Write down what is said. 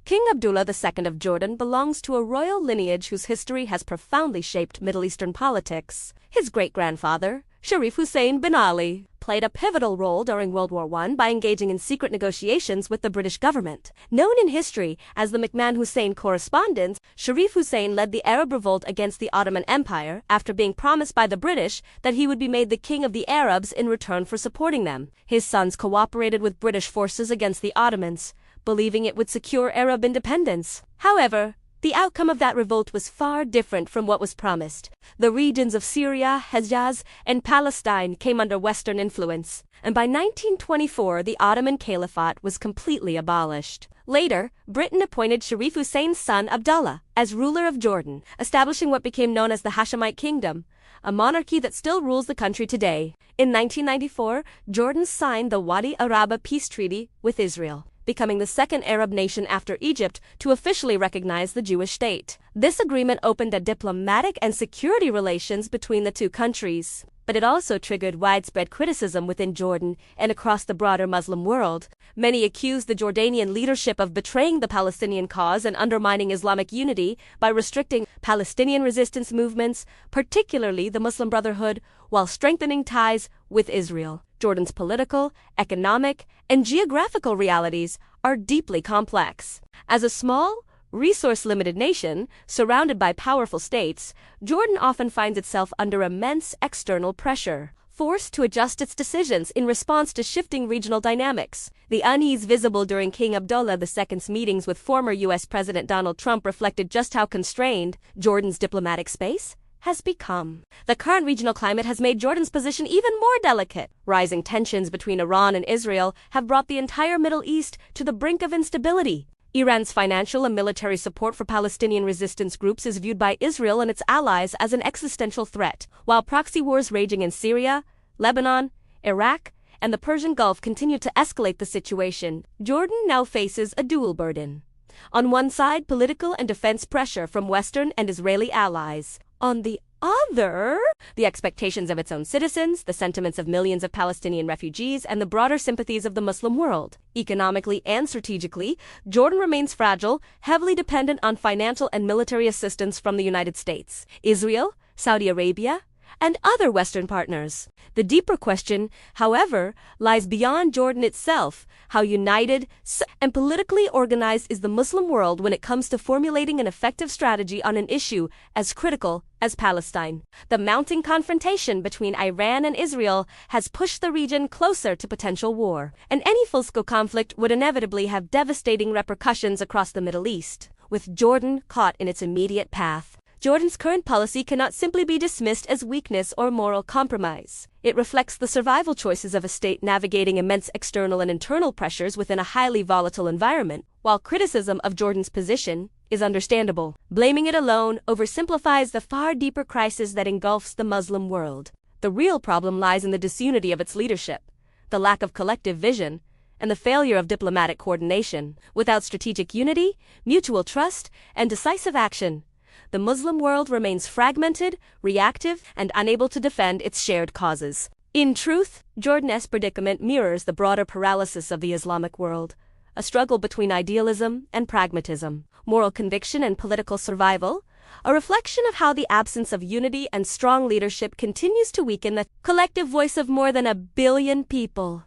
King Abdullah II of Jordan belongs to a royal lineage whose history has profoundly shaped Middle Eastern politics. His great-grandfather, Sharif Hussein bin Ali, played a pivotal role during World War I by engaging in secret negotiations with the British government. Known in history as the McMahon-Hussein Correspondence, Sharif Hussein led the Arab revolt against the Ottoman Empire after being promised by the British that he would be made the king of the Arabs in return for supporting them. His sons cooperated with British forces against the Ottomans, believing it would secure Arab independence. However, the outcome of that revolt was far different from what was promised. The regions of Syria, Hejaz, and Palestine came under Western influence, and by 1924 the Ottoman Caliphate was completely abolished. Later, Britain appointed Sharif Hussein's son Abdullah as ruler of Jordan, establishing what became known as the Hashemite Kingdom, a monarchy that still rules the country today. In 1994, Jordan signed the Wadi Araba peace treaty with Israel, becoming the second Arab nation after Egypt to officially recognize the Jewish state. This agreement opened a diplomatic and security relations between the two countries, but it also triggered widespread criticism within Jordan and across the broader Muslim world. Many accused the Jordanian leadership of betraying the Palestinian cause and undermining Islamic unity by restricting Palestinian resistance movements, particularly the Muslim Brotherhood, while strengthening ties with Israel. Jordan's political, economic, and geographical realities are deeply complex. As a small, resource-limited nation, surrounded by powerful states, Jordan often finds itself under immense external pressure, forced to adjust its decisions in response to shifting regional dynamics. The unease visible during King Abdullah II's meetings with former U.S. President Donald Trump reflected just how constrained Jordan's diplomatic space has become. The current regional climate has made Jordan's position even more delicate. Rising tensions between Iran and Israel have brought the entire Middle East to the brink of instability. Iran's financial and military support for Palestinian resistance groups is viewed by Israel and its allies as an existential threat, while proxy wars raging in Syria, Lebanon, Iraq, and the Persian Gulf continue to escalate the situation. Jordan now faces a dual burden. On one side, political and defense pressure from Western and Israeli allies. On the other, the expectations of its own citizens, the sentiments of millions of Palestinian refugees, and the broader sympathies of the Muslim world. Economically and strategically, Jordan remains fragile, heavily dependent on financial and military assistance from the United States, Israel, Saudi Arabia, and other Western partners. The deeper question, however, lies beyond Jordan itself. How united and politically organized is the Muslim world when it comes to formulating an effective strategy on an issue as critical as Palestine? The mounting confrontation between Iran and Israel has pushed the region closer to potential war, and any full-scale conflict would inevitably have devastating repercussions across the Middle East, with Jordan caught in its immediate path. Jordan's current policy cannot simply be dismissed as weakness or moral compromise. It reflects the survival choices of a state navigating immense external and internal pressures within a highly volatile environment. While criticism of Jordan's position is understandable, blaming it alone oversimplifies the far deeper crisis that engulfs the Muslim world. The real problem lies in the disunity of its leadership, the lack of collective vision, and the failure of diplomatic coordination. Without strategic unity, mutual trust, and decisive action, the Muslim world remains fragmented, reactive, and unable to defend its shared causes. In truth, Jordan's predicament mirrors the broader paralysis of the Islamic world, a struggle between idealism and pragmatism, moral conviction and political survival, a reflection of how the absence of unity and strong leadership continues to weaken the collective voice of more than 1 billion people.